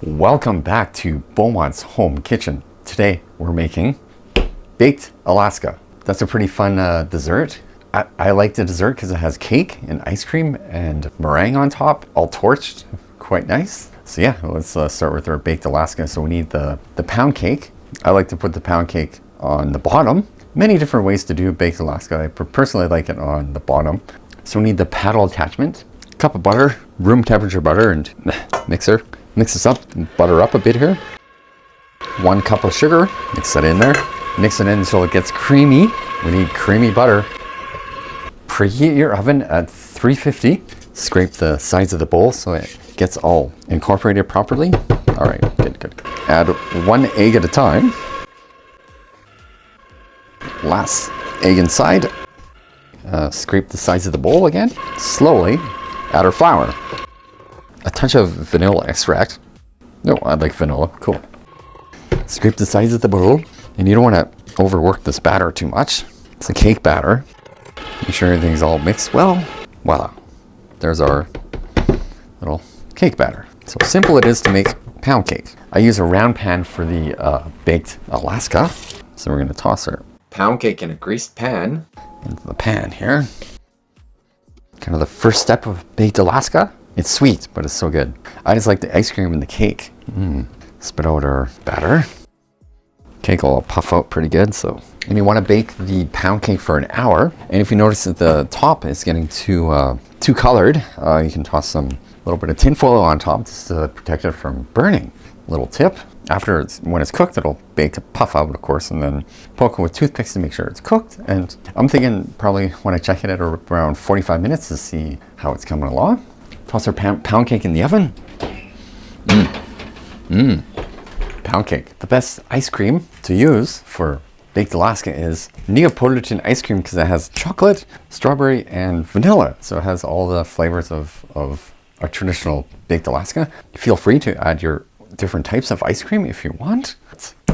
Welcome back to Beaumont's Home Kitchen. Today we're making baked Alaska. That's a pretty fun dessert. I like the dessert because it has cake and ice cream and meringue on top, all torched, quite nice. So yeah, let's start with our baked Alaska. So we need the pound cake. I like to put the pound cake on the bottom. Many different ways to do baked Alaska. I personally like it on the bottom. So we need the paddle attachment, a cup of butter, room temperature butter, and mixer. Mix this up, butter up a bit here. 1 cup of sugar, mix that in there. Mix it in until it gets creamy. We need creamy butter. Preheat your oven at 350. Scrape the sides of the bowl so it gets all incorporated properly. All right, good. Add 1 egg at a time. Last egg inside. Scrape the sides of the bowl again. Slowly add our flour. A touch of vanilla extract. No, I like vanilla. Cool. Scrape the sides of the bowl. And you don't want to overwork this batter too much. It's a cake batter. Make sure everything's all mixed well. Voila. There's our little cake batter. So simple it is to make pound cake. I use a round pan for the baked Alaska. So we're going to toss our pound cake in a greased pan into the pan here. Kind of the first step of baked Alaska. It's sweet, but it's so good. I just like the ice cream and the cake. Spit out our batter. Cake will puff out pretty good. And you want to bake the pound cake for an hour. And if you notice that the top is getting too colored, you can toss some little bit of tin foil on top just to protect it from burning. Little tip. When it's cooked, it'll bake to puff out, of course, and then poke it with toothpicks to make sure it's cooked. And I'm thinking probably when I check it at around 45 minutes to see how it's coming along. Toss our pound cake in the oven. Pound cake. The best ice cream to use for baked Alaska is Neapolitan ice cream because it has chocolate, strawberry, and vanilla. So it has all the flavors of our traditional baked Alaska. Feel free to add your different types of ice cream if you want.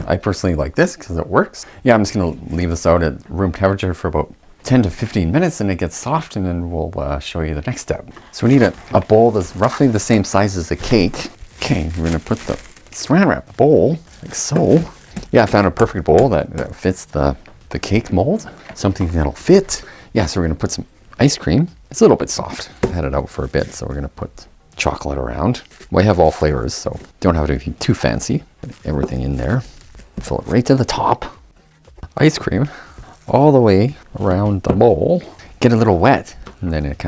I personally like this because it works. Yeah, I'm just going to leave this out at room temperature for about 10 to 15 minutes and it gets soft, and then we'll show you the next step. So we need a bowl that's roughly the same size as the cake. Okay, we're gonna put the saran wrap bowl like so. Yeah, I found a perfect bowl that fits the cake mold. Something that'll fit. Yeah, so we're gonna put some ice cream. It's a little bit soft. I had it out for a bit, so we're gonna put chocolate around. We have all flavors, so don't have to be too fancy. Put everything in there. Fill it right to the top. Ice cream all the way around the bowl. Get a little wet, and then it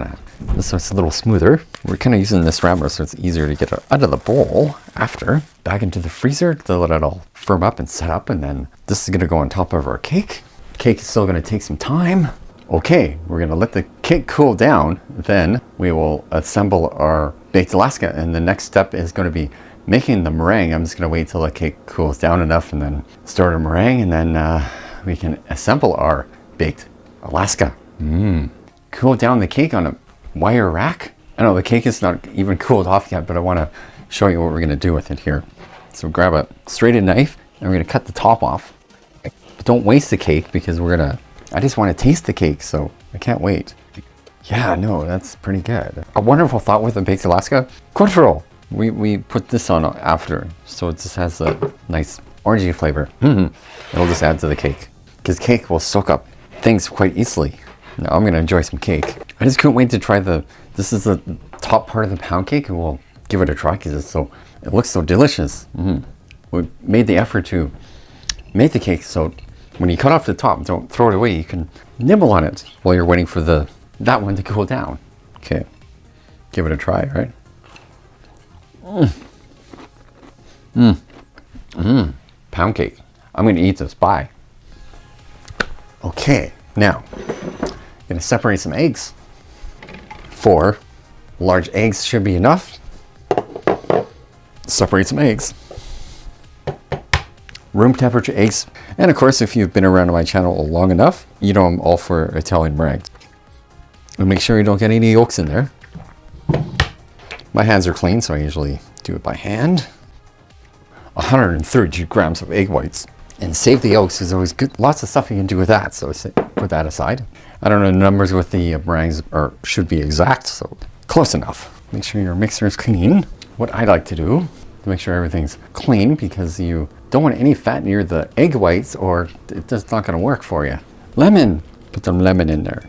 so it's a little smoother. We're kind of using this wrapper so it's easier to get it out of the bowl after. Back into the freezer to let it all firm up and set up, and then this is going to go on top of our cake. Cake is still going to take some time. Okay, we're going to let the cake cool down. Then we will assemble our baked Alaska, and the next step is going to be making the meringue. I'm just going to wait till the cake cools down enough and then start a meringue, and then we can assemble our baked Alaska. Cool down the cake on a wire rack. I know the cake is not even cooled off yet, but I want to show you what we're going to do with it here. So grab a serrated knife and we're going to cut the top off. But don't waste the cake because I just want to taste the cake, so I can't wait. Yeah, no, that's pretty good. A wonderful thought with the baked Alaska. Control. We put this on after, so it just has a nice orangey flavor. It'll just add to the cake because cake will soak up things quite easily. Now I'm gonna enjoy some cake. I just couldn't wait to try this is the top part of the pound cake, and we'll give it a try because it looks so delicious. We made the effort to make the cake, so when you cut off the top, don't throw it away. You can nibble on it while you're waiting for that one to cool down. Okay, give it a try, right? Pound cake. I'm gonna eat this. Bye. Okay, now I'm gonna separate some eggs. 4 large eggs should be enough. Separate some eggs. Room temperature eggs. And of course, if you've been around my channel long enough, you know I'm all for Italian meringue. And make sure you don't get any yolks in there. My hands are clean, so I usually do it by hand. 132 grams of egg whites. And save the yolks is always good. Lots of stuff you can do with that, so put that aside. I don't know, the numbers with the meringues should be exact, so close enough. Make sure your mixer is clean. What I like to do to make sure everything's clean, because you don't want any fat near the egg whites or it's just not going to work for you. Lemon, put some lemon in there.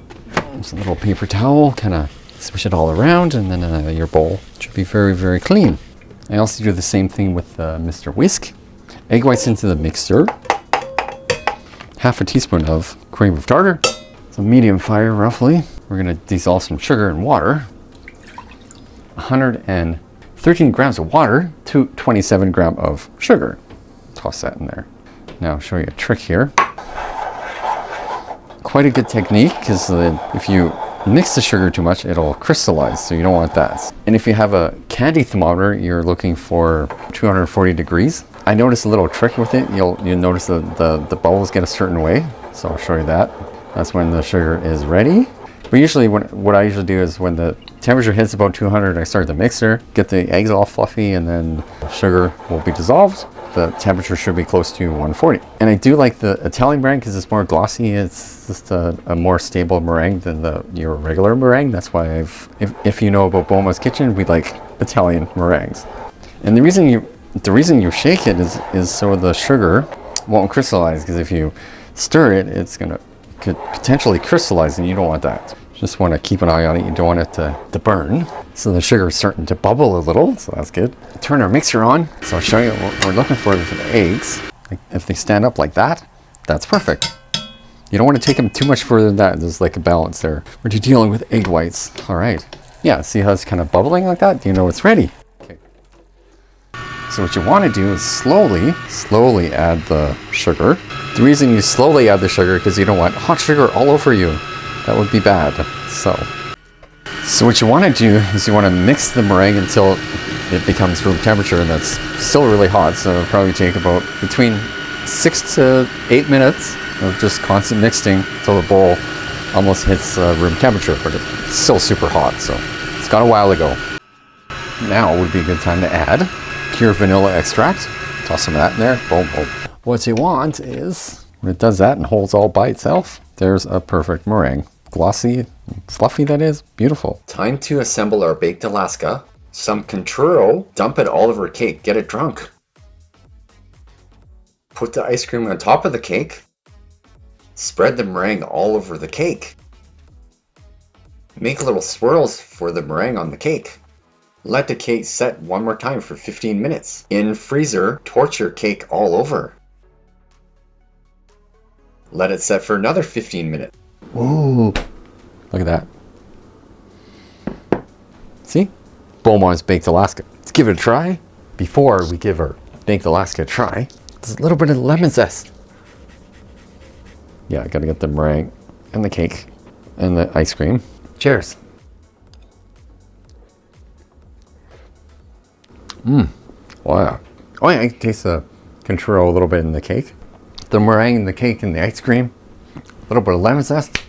Just a little paper towel, kind of swish it all around, and then your bowl should be very, very clean. I also do the same thing with Mr. Whisk. Egg whites into the mixer. Half a teaspoon of cream of tartar. So medium fire roughly. We're going to dissolve some sugar in water. 113 grams of water to 27 grams of sugar. Toss that in there. Now I'll show you a trick here. Quite a good technique, because if you mix the sugar too much, it'll crystallize, so you don't want that. And if you have a candy thermometer, you're looking for 240 degrees. I noticed a little trick with it. You'll notice the bubbles get a certain way, so I'll show you that. That's when the sugar is ready. But usually what I usually do is when the temperature hits about 200, I start the mixer, get the eggs all fluffy, and then sugar will be dissolved. The temperature should be close to 140. And I do like the Italian meringue because it's more glossy. It's just a more stable meringue than your regular meringue. That's why if you know about Boma's Kitchen, we like Italian meringues. And the reason you shake it is so the sugar won't crystallize, because if you stir it, could potentially crystallize, and you don't want that. Just want to keep an eye on it. You don't want it to burn. So the sugar is starting to bubble a little, so that's good. Turn our mixer on. So I'll show you what we're looking for the eggs. If they stand up like that, that's perfect. You don't want to take them too much further than that. There's like a balance there. When you're dealing with egg whites. All right. Yeah, see how it's kind of bubbling like that? You know it's ready. Okay. So what you want to do is slowly add the sugar. The reason you slowly add the sugar, because you don't want hot sugar all over you. That would be bad. So what you want to do is you want to mix the meringue until it becomes room temperature, and that's still really hot. So it'll probably take about between 6 to 8 minutes of just constant mixing until the bowl almost hits room temperature, but it's still super hot. So it's got a while to go. Now would be a good time to add pure vanilla extract. Toss some of that in there. Boom, boom. What you want is, when it does that and holds all by itself, there's a perfect meringue. Glossy, fluffy, that is. Beautiful. Time to assemble our baked Alaska. Some control. Dump it all over cake. Get it drunk. Put the ice cream on top of the cake. Spread the meringue all over the cake. Make little swirls for the meringue on the cake. Let the cake set one more time for 15 minutes. In freezer, torch your cake all over. Let it set for another 15 minutes. Whoa, look at that. See? Beaumont's Baked Alaska. Let's give it a try. Before we give our Baked Alaska a try, there's a little bit of lemon zest. Yeah, I gotta get the meringue and the cake and the ice cream. Cheers. Wow. Oh yeah, I can taste the control a little bit in the cake. The meringue and the cake and the ice cream. A little bit of lemon zest.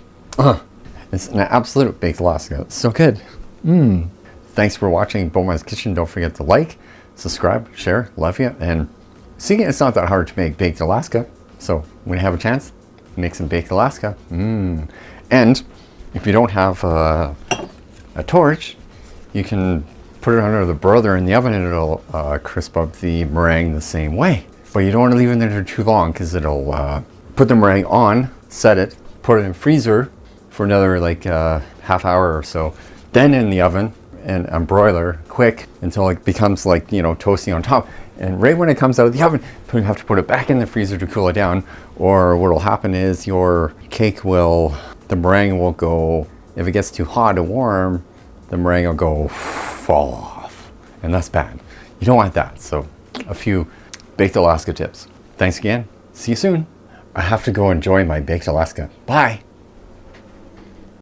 It's an absolute Baked Alaska. It's so good. Thanks for watching Beaumont's Kitchen. Don't forget to like, subscribe, share, love you. And see, it's not that hard to make Baked Alaska. So when you have a chance, make some Baked Alaska. And if you don't have a torch, you can put it under the broiler in the oven, and it'll crisp up the meringue the same way. But you don't want to leave it in there too long, because it'll put the meringue on, set it, put it in freezer for another like half hour or so, then in the oven and broiler quick until it becomes like, you know, toasty on top. And right when it comes out of the oven, you have to put it back in the freezer to cool it down, or what will happen is your cake the meringue will go, if it gets too hot or warm, the meringue will go fall off, and that's bad. You don't want that. So a few Baked Alaska tips. Thanks again. See you soon. I have to go enjoy my Baked Alaska. Bye.